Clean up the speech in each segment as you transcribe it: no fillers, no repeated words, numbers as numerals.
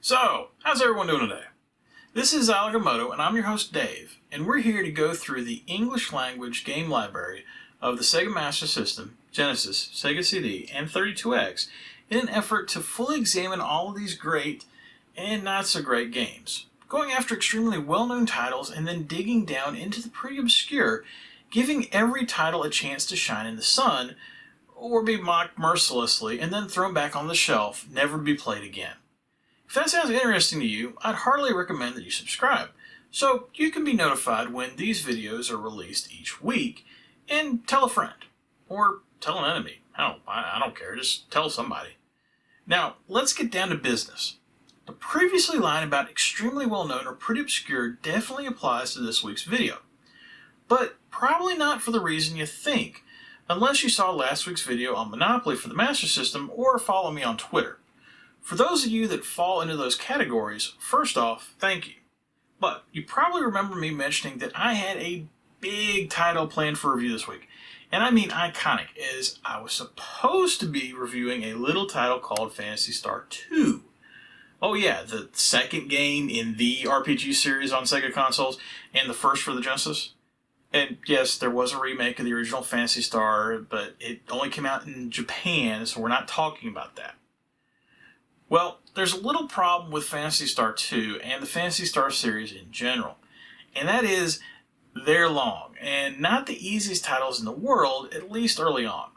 So, how's everyone doing today? This is Zilog and Moto, and I'm your host Dave, and we're here to go through the English language game library of the Sega Master System, Genesis, Sega CD, and 32X in an effort to fully examine all of these great and not so great games, going after extremely well-known titles and then digging down into the pretty obscure, giving every title a chance to shine in the sun, or be mocked mercilessly and then thrown back on the shelf, never to be played again. If that sounds interesting to you, I'd heartily recommend that you subscribe, so you can be notified when these videos are released each week, and tell a friend, or tell an enemy. I don't care, just tell somebody. Now, let's get down to business. The previously line about extremely well-known or pretty obscure definitely applies to this week's video, but probably not for the reason you think, unless you saw last week's video on Monopoly for the Master System or follow me on Twitter. For those of you that fall into those categories, first off, thank you. But you probably remember me mentioning that I had a big title planned for review this week. And I mean iconic, as I was supposed to be reviewing a little title called Phantasy Star 2. Oh yeah, the second game in the RPG series on Sega consoles, and the first for the Genesis. And yes, there was a remake of the original Phantasy Star, but it only came out in Japan, so we're not talking about that. Well, there's a little problem with Phantasy Star 2 and the Phantasy Star series in general, and that is they're long, and not the easiest titles in the world, at least early on.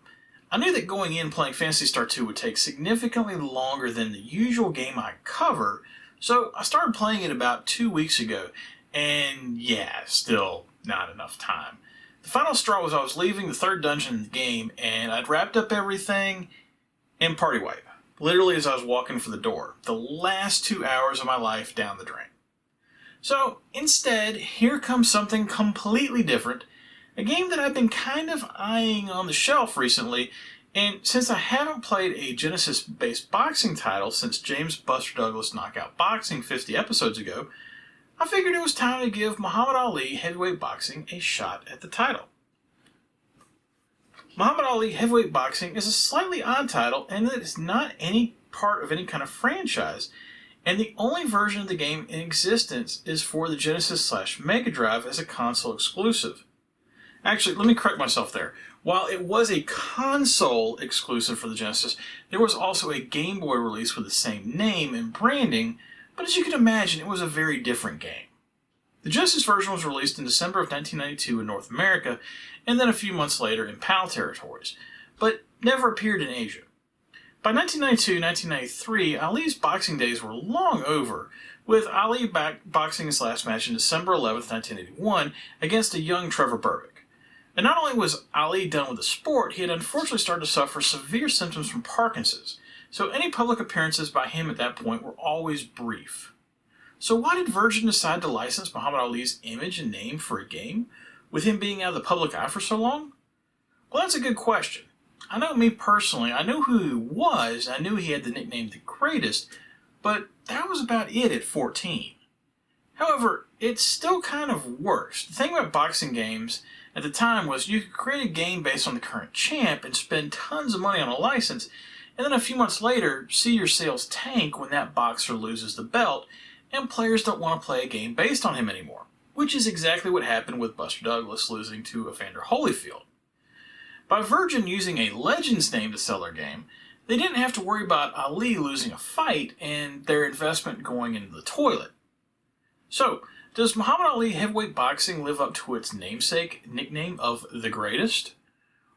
I knew that going in playing Phantasy Star 2 would take significantly longer than the usual game I cover, so I started playing it about 2 weeks ago, and yeah, still not enough time. The final straw was I was leaving the third dungeon in the game, and I'd wrapped up everything, and party wipe. Literally as I was walking for the door. The last 2 hours of my life down the drain. So, instead, here comes something completely different. A game that I've been kind of eyeing on the shelf recently, and since I haven't played a Genesis-based boxing title since James Buster Douglas Knockout Boxing 50 episodes ago, I figured it was time to give Muhammad Ali Heavyweight Boxing a shot at the title. Muhammad Ali Heavyweight Boxing is a slightly odd title in that it's not any part of any kind of franchise, and the only version of the game in existence is for the Genesis/Mega Drive as a console exclusive. Actually, let me correct myself there. While it was a console exclusive for the Genesis, there was also a Game Boy release with the same name and branding, but as you can imagine, it was a very different game. The Genesis version was released in December of 1992 in North America, and then a few months later in PAL territories, but never appeared in Asia. By 1992-1993, Ali's boxing days were long over, with Ali boxing his last match in December 11, 1981, against a young Trevor Berbick. And not only was Ali done with the sport, he had unfortunately started to suffer severe symptoms from Parkinson's, so any public appearances by him at that point were always brief. So why did Virgin decide to license Muhammad Ali's image and name for a game, with him being out of the public eye for so long? Well, that's a good question. I know me personally, I knew who he was, I knew he had the nickname The Greatest, but that was about it at 14. However, it still kind of works. The thing about boxing games at the time was you could create a game based on the current champ and spend tons of money on a license, and then a few months later, see your sales tank when that boxer loses the belt, and players don't want to play a game based on him anymore, which is exactly what happened with Buster Douglas losing to Evander Holyfield. By Virgin using a Legends name to sell their game, they didn't have to worry about Ali losing a fight and their investment going into the toilet. So, does Muhammad Ali Heavyweight Boxing live up to its namesake nickname of The Greatest?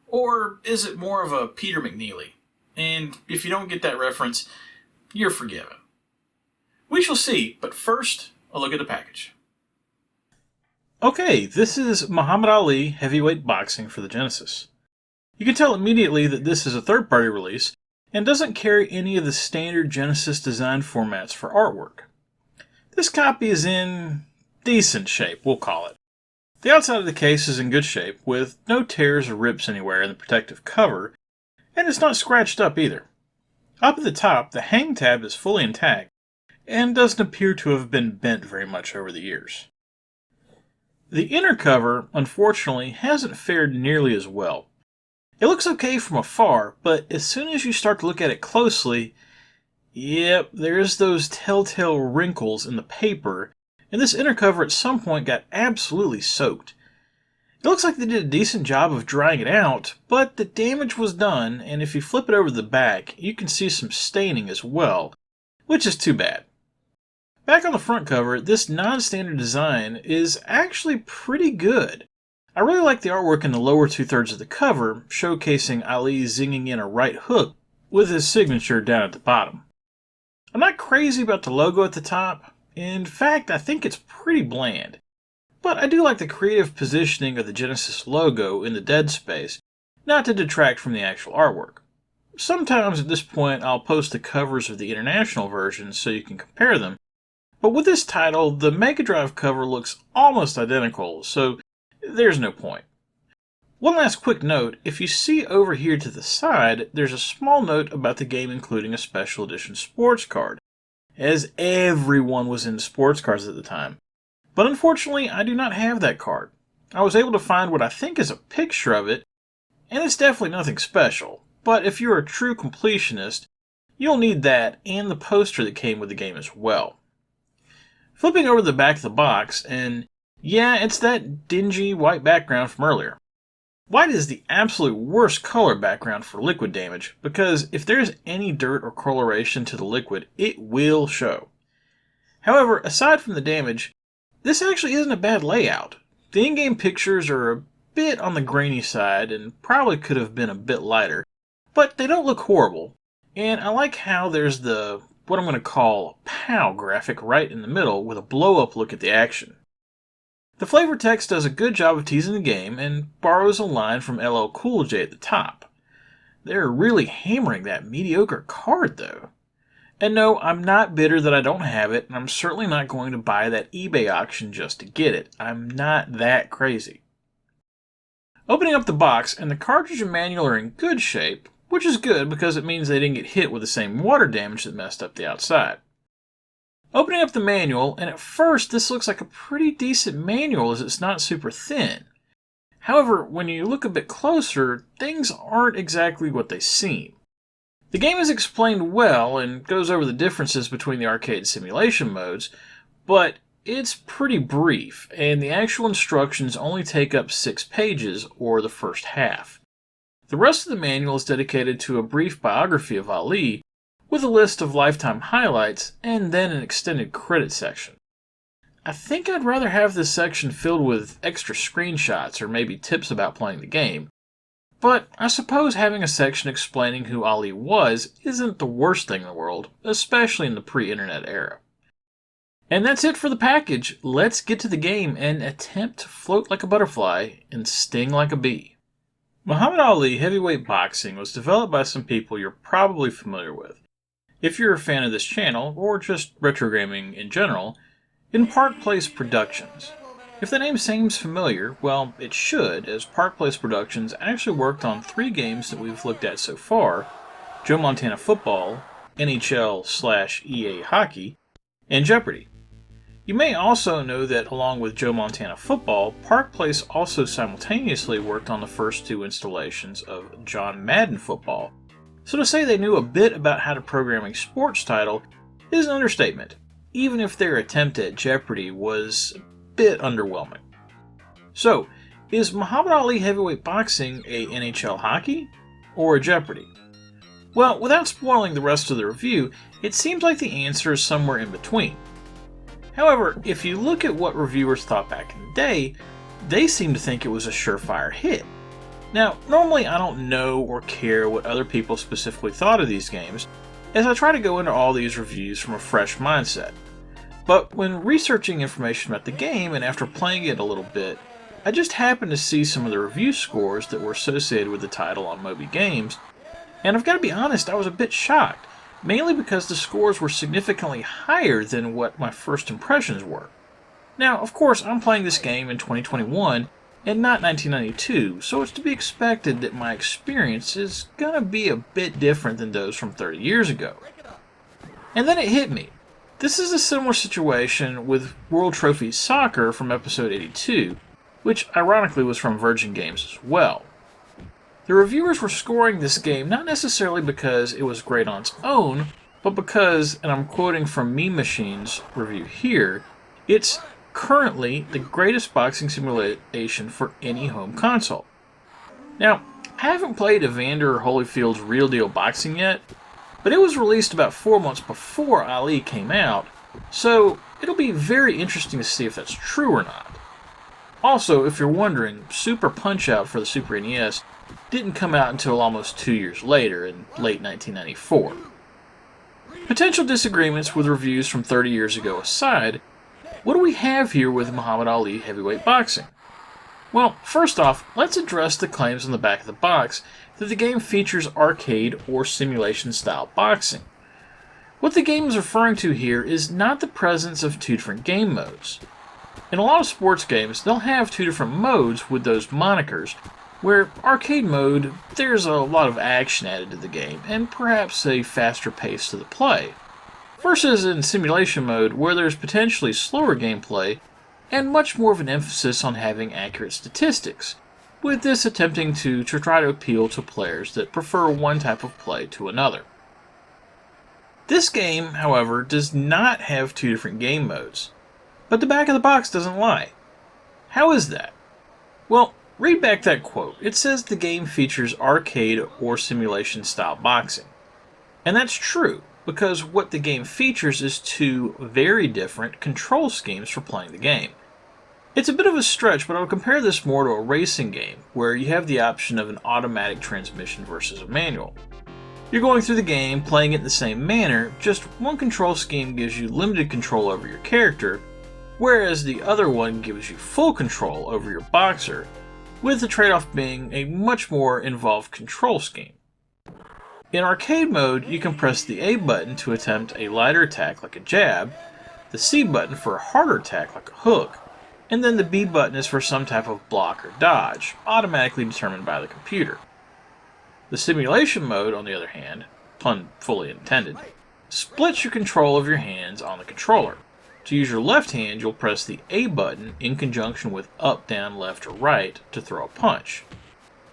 Or is it more of a Peter McNeely? And if you don't get that reference, you're forgiven. We shall see, but first, a look at the package. Okay, this is Muhammad Ali Heavyweight Boxing for the Genesis. You can tell immediately that this is a third-party release and doesn't carry any of the standard Genesis design formats for artwork. This copy is in decent shape, we'll call it. The outside of the case is in good shape, with no tears or rips anywhere in the protective cover, and it's not scratched up either. Up at the top, the hang tab is fully intact, and doesn't appear to have been bent very much over the years. The inner cover, unfortunately, hasn't fared nearly as well. It looks okay from afar, but as soon as you start to look at it closely, Yep, there's those telltale wrinkles in the paper, and this inner cover at some point got absolutely soaked. It looks like they did a decent job of drying it out, but the damage was done, and if you flip it over to the back, you can see some staining as well, which is too bad. Back on the front cover, this non-standard design is actually pretty good. I really like the artwork in the lower two-thirds of the cover, showcasing Ali zinging in a right hook with his signature down at the bottom. I'm not crazy about the logo at the top. In fact, I think it's pretty bland. But I do like the creative positioning of the Genesis logo in the dead space, not to detract from the actual artwork. Sometimes at this point I'll post the covers of the international versions so you can compare them, but with this title, the Mega Drive cover looks almost identical, so there's no point. One last quick note, if you see over here to the side, there's a small note about the game including a special edition sports card, as everyone was into sports cards at the time. But unfortunately, I do not have that card. I was able to find what I think is a picture of it, and it's definitely nothing special. But if you're a true completionist, you'll need that and the poster that came with the game as well. Flipping over the back of the box, and yeah, it's that dingy white background from earlier. White is the absolute worst color background for liquid damage, because if there's any dirt or coloration to the liquid, it will show. However, aside from the damage, this actually isn't a bad layout. The in-game pictures are a bit on the grainy side and probably could have been a bit lighter, but they don't look horrible. And I like how there's the, what I'm going to call, POW graphic right in the middle with a blow-up look at the action. The flavor text does a good job of teasing the game and borrows a line from LL Cool J at the top. They're really hammering that mediocre card though. And no, I'm not bitter that I don't have it, and I'm certainly not going to buy that eBay auction just to get it. I'm not that crazy. Opening up the box, and the cartridge and manual are in good shape, which is good because it means they didn't get hit with the same water damage that messed up the outside. Opening up the manual, and at first this looks like a pretty decent manual as it's not super thin. However, when you look a bit closer, things aren't exactly what they seem. The game is explained well and goes over the differences between the arcade simulation modes, but it's pretty brief, and the actual instructions only take up 6 pages, or the first half. The rest of the manual is dedicated to a brief biography of Ali, with a list of lifetime highlights, and then an extended credit section. I think I'd rather have this section filled with extra screenshots or maybe tips about playing the game, but I suppose having a section explaining who Ali was isn't the worst thing in the world, especially in the pre-internet era. And that's it for the package. Let's get to the game and attempt to float like a butterfly and sting like a bee. Muhammad Ali Heavyweight Boxing was developed by some people you're probably familiar with, if you're a fan of this channel, or just retro gaming in general, in Park Place Productions. If the name seems familiar, well, it should, as Park Place Productions actually worked on 3 games that we've looked at so far: Joe Montana Football, NHL/EA Hockey, and Jeopardy! You may also know that along with Joe Montana Football, Park Place also simultaneously worked on the first 2 installations of John Madden Football. So to say they knew a bit about how to program a sports title is an understatement, even if their attempt at Jeopardy! Was a bit underwhelming. So, is Muhammad Ali Heavyweight Boxing a NHL Hockey or a Jeopardy! Well, without spoiling the rest of the review, it seems like the answer is somewhere in between. However, if you look at what reviewers thought back in the day, they seem to think it was a surefire hit. Now, normally I don't know or care what other people specifically thought of these games, as I try to go into all these reviews from a fresh mindset. But when researching information about the game and after playing it a little bit, I just happened to see some of the review scores that were associated with the title on Moby Games, and I've got to be honest, I was a bit shocked, mainly because the scores were significantly higher than what my first impressions were. Now, of course, I'm playing this game in 2021 and not 1992, so it's to be expected that my experience is gonna be a bit different than those from 30 years ago. And then it hit me. This is a similar situation with World Trophy Soccer from episode 82, which ironically was from Virgin Games as well. The reviewers were scoring this game not necessarily because it was great on its own, but because, and I'm quoting from Meme Machine's review here, it's currently the greatest boxing simulation for any home console. Now, I haven't played Evander Holyfield's Real Deal Boxing yet, but it was released about 4 months before Ali came out, so it'll be very interesting to see if that's true or not. Also, if you're wondering, Super Punch-Out for the Super NES didn't come out until almost 2 years later, in late 1994. Potential disagreements with reviews from 30 years ago aside, what do we have here with Muhammad Ali heavyweight boxing? Well, first off, let's address the claims on the back of the box that the game features arcade or simulation-style boxing. What the game is referring to here is not the presence of two different game modes. In a lot of sports games, they'll have two different modes with those monikers, where arcade mode, there's a lot of action added to the game, and perhaps a faster pace to the play, versus in simulation mode, where there's potentially slower gameplay, and much more of an emphasis on having accurate statistics, with this attempting to try to appeal to players that prefer one type of play to another. This game, however, does not have two different game modes, but the back of the box doesn't lie. How is that? Well, read back that quote. It says the game features arcade or simulation style boxing. And that's true, because what the game features is two very different control schemes for playing the game. It's a bit of a stretch, but I would compare this more to a racing game, where you have the option of an automatic transmission versus a manual. You're going through the game, playing it in the same manner, just one control scheme gives you limited control over your character, whereas the other one gives you full control over your boxer, with the trade-off being a much more involved control scheme. In arcade mode, you can press the A button to attempt a lighter attack like a jab, the C button for a harder attack like a hook, and then the B button is for some type of block or dodge, automatically determined by the computer. The simulation mode, on the other hand, pun fully intended, splits your control of your hands on the controller. To use your left hand, you'll press the A button in conjunction with up, down, left, or right to throw a punch.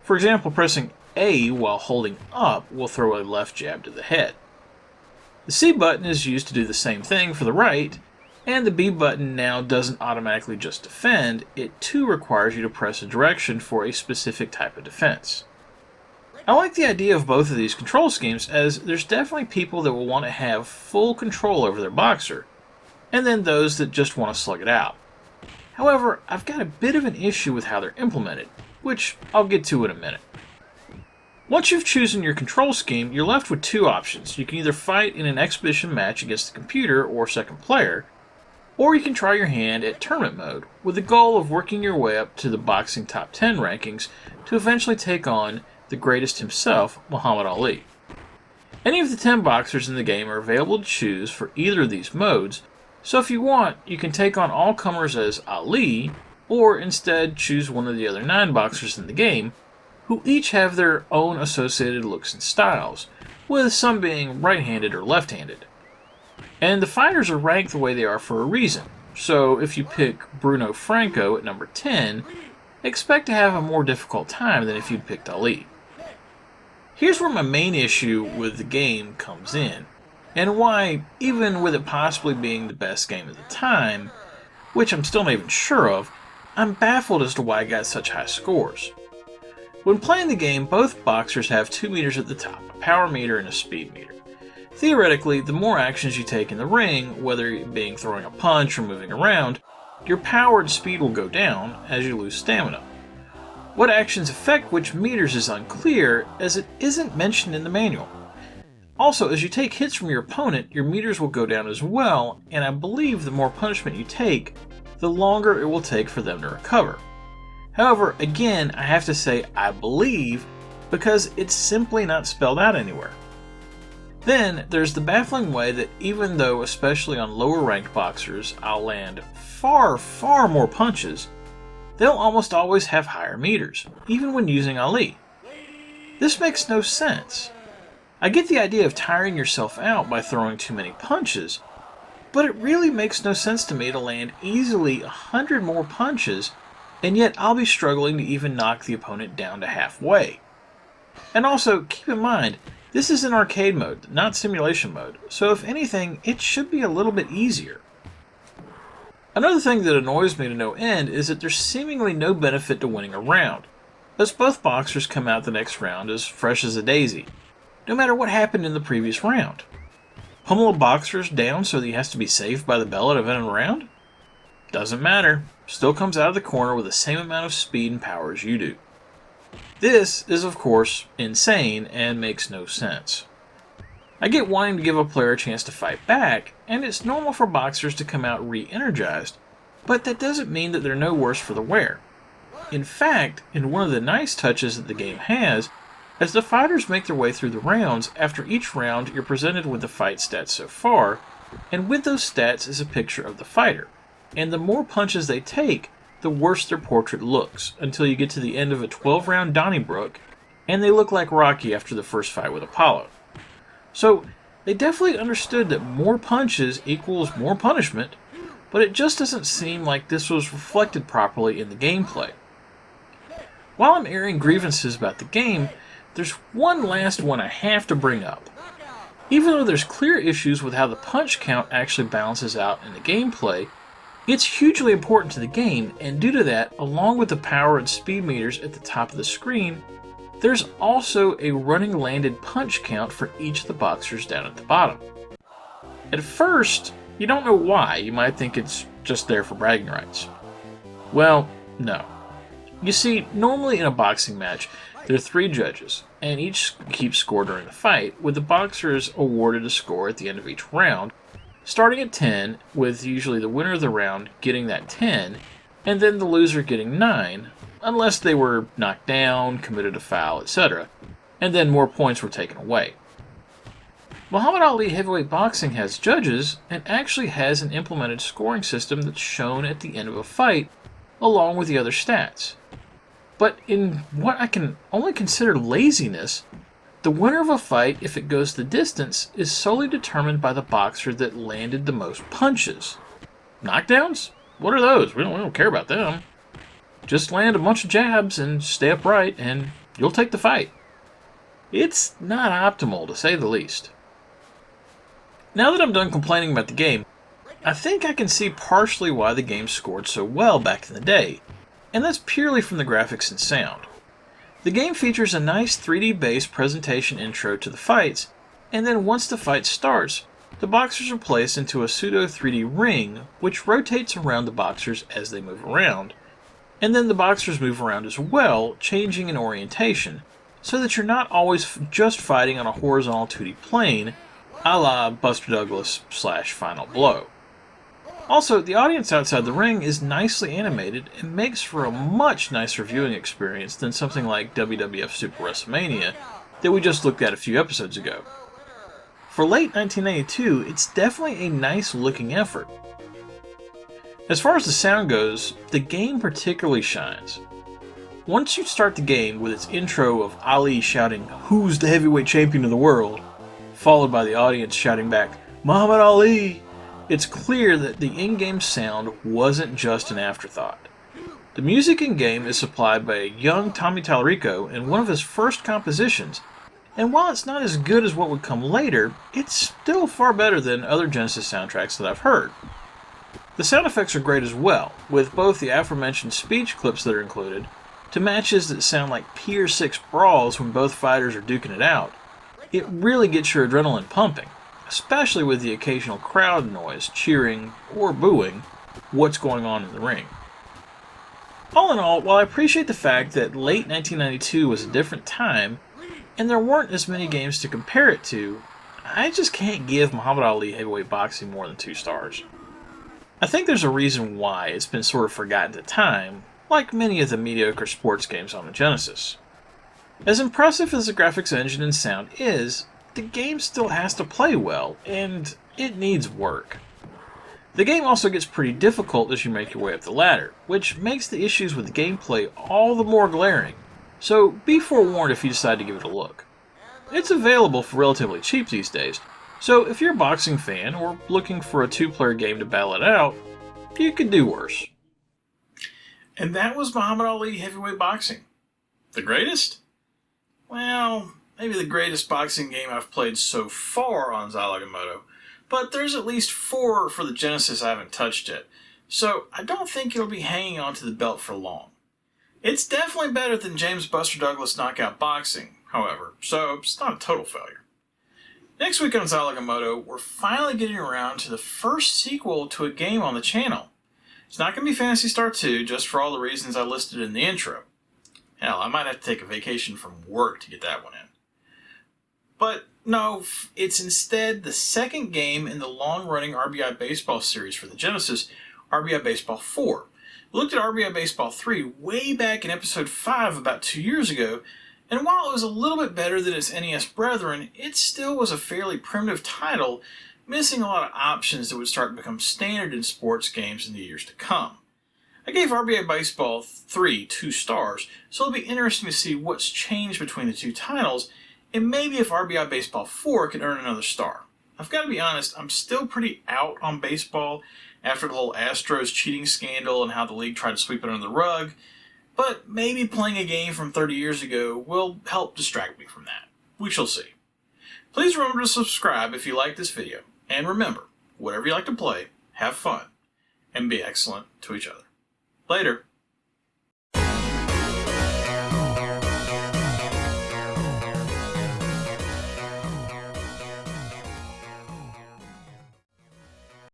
For example, pressing A while holding up will throw a left jab to the head. The C button is used to do the same thing for the right, and the B button now doesn't automatically just defend, it too requires you to press a direction for a specific type of defense. I like the idea of both of these control schemes, as there's definitely people that will want to have full control over their boxer, and then those that just want to slug it out. However, I've got a bit of an issue with how they're implemented, which I'll get to in a minute. Once you've chosen your control scheme, you're left with two options. You can either fight in an exhibition match against the computer or second player, or you can try your hand at tournament mode, with the goal of working your way up to the boxing top 10 rankings to eventually take on the greatest himself, Muhammad Ali. Any of the 10 boxers in the game are available to choose for either of these modes, so if you want, you can take on all comers as Ali, or instead choose one of the other 9 boxers in the game, who each have their own associated looks and styles, with some being right-handed or left-handed. And the fighters are ranked the way they are for a reason, so if you pick Bruno Franco at number 10, expect to have a more difficult time than if you'd picked Ali. Here's where my main issue with the game comes in, and why, even with it possibly being the best game at the time, which I'm still not even sure of, I'm baffled as to why it got such high scores. When playing the game, both boxers have 2 meters at the top, a power meter and a speed meter. Theoretically, the more actions you take in the ring, whether it being throwing a punch or moving around, your power and speed will go down as you lose stamina. What actions affect which meters is unclear, as it isn't mentioned in the manual. Also, as you take hits from your opponent, your meters will go down as well, and I believe the more punishment you take, the longer it will take for them to recover. However, again, I have to say I believe, because it's simply not spelled out anywhere. Then, there's the baffling way that even though, especially on lower ranked boxers, I'll land far, far more punches, they'll almost always have higher meters, even when using Ali. This makes no sense. I get the idea of tiring yourself out by throwing too many punches, but it really makes no sense to me to land easily 100 more punches, and yet I'll be struggling to even knock the opponent down to halfway. And also, keep in mind, This is in arcade mode, not simulation mode, so if anything, it should be a little bit easier. Another thing that annoys me to no end is that there's seemingly no benefit to winning a round, as both boxers come out the next round as fresh as a daisy, no matter what happened in the previous round. Pummel a boxer's down so that he has to be saved by the bell at a end of the round? Doesn't matter, still comes out of the corner with the same amount of speed and power as you do. This is, of course, insane and makes no sense. I get wanting to give a player a chance to fight back, and it's normal for boxers to come out re-energized, but that doesn't mean that they're no worse for the wear. In fact, in one of the nice touches that the game has, as the fighters make their way through the rounds, after each round you're presented with the fight stats so far, and with those stats is a picture of the fighter, and the more punches they take, the worse their portrait looks, until you get to the end of a 12-round Donnybrook, and they look like Rocky after the first fight with Apollo. So, they definitely understood that more punches equals more punishment, but it just doesn't seem like this was reflected properly in the gameplay. While I'm airing grievances about the game, there's one last one I have to bring up. Even though there's clear issues with how the punch count actually balances out in the gameplay, it's hugely important to the game, and due to that, along with the power and speed meters at the top of the screen, there's also a running landed punch count for each of the boxers down at the bottom. At first, you don't know why. You might think it's just there for bragging rights. Well, no. You see, normally in a boxing match, there are 3 judges, and each keeps score during the fight, with the boxers awarded a score at the end of each round, starting at 10, with usually the winner of the round getting that 10, and then the loser getting 9, unless they were knocked down, committed a foul, etc., and then more points were taken away. Muhammad Ali Heavyweight Boxing has judges, and actually has an implemented scoring system that's shown at the end of a fight, along with the other stats. But in what I can only consider laziness, the winner of a fight, if it goes the distance, is solely determined by the boxer that landed the most punches. Knockdowns? What are those? We don't care about them. Just land a bunch of jabs and stay upright, and you'll take the fight. It's not optimal, to say the least. Now that I'm done complaining about the game, I think I can see partially why the game scored so well back in the day, and that's purely from the graphics and sound. The game features a nice 3D-based presentation intro to the fights, and then once the fight starts, the boxers are placed into a pseudo 3D ring, which rotates around the boxers as they move around, and then the boxers move around as well, changing in orientation, so that you're not always just fighting on a horizontal 2D plane, a la Buster Douglas / Final Blow. Also, the audience outside the ring is nicely animated and makes for a much nicer viewing experience than something like WWF Super WrestleMania that we just looked at a few episodes ago. For late 1992, it's definitely a nice looking effort. As far as the sound goes, the game particularly shines. Once you start the game with its intro of Ali shouting, "Who's the heavyweight champion of the world?" followed by the audience shouting back, "Muhammad Ali!" it's clear that the in-game sound wasn't just an afterthought. The music in-game is supplied by a young Tommy Tallarico in one of his first compositions, and while it's not as good as what would come later, it's still far better than other Genesis soundtracks that I've heard. The sound effects are great as well, with both the aforementioned speech clips that are included, to matches that sound like Pier 6 brawls when both fighters are duking it out. It really gets your adrenaline pumping, especially with the occasional crowd noise cheering, or booing, what's going on in the ring. All in all, while I appreciate the fact that late 1992 was a different time, and there weren't as many games to compare it to, I just can't give Muhammad Ali Heavyweight Boxing more than 2 stars. I think there's a reason why it's been sort of forgotten to time, like many of the mediocre sports games on the Genesis. As impressive as the graphics engine and sound is, the game still has to play well, and it needs work. The game also gets pretty difficult as you make your way up the ladder, which makes the issues with the gameplay all the more glaring, so be forewarned if you decide to give it a look. It's available for relatively cheap these days, so if you're a boxing fan or looking for a 2-player game to battle it out, you could do worse. And that was Muhammad Ali Heavyweight Boxing. The greatest? Well, maybe the greatest boxing game I've played so far on Zilog and Moto, but there's at least 4 for the Genesis I haven't touched yet, so I don't think it'll be hanging on to the belt for long. It's definitely better than James Buster Douglas Knockout Boxing, however, so it's not a total failure. Next week on Zilog and Moto, we're finally getting around to the first sequel to a game on the channel. It's not going to be Phantasy Star 2, just for all the reasons I listed in the intro. Hell, I might have to take a vacation from work to get that one in. But no, it's instead the second game in the long-running RBI Baseball series for the Genesis, RBI Baseball 4. We looked at RBI Baseball 3 way back in episode 5 about 2 years ago, and while it was a little bit better than its NES brethren, it still was a fairly primitive title, missing a lot of options that would start to become standard in sports games in the years to come. I gave RBI Baseball 3 2 stars, so it'll be interesting to see what's changed between the two titles, and maybe if RBI Baseball 4 can earn another star. I've got to be honest, I'm still pretty out on baseball after the whole Astros cheating scandal and how the league tried to sweep it under the rug, but maybe playing a game from 30 years ago will help distract me from that. We shall see. Please remember to subscribe if you like this video, and remember, whatever you like to play, have fun, and be excellent to each other. Later.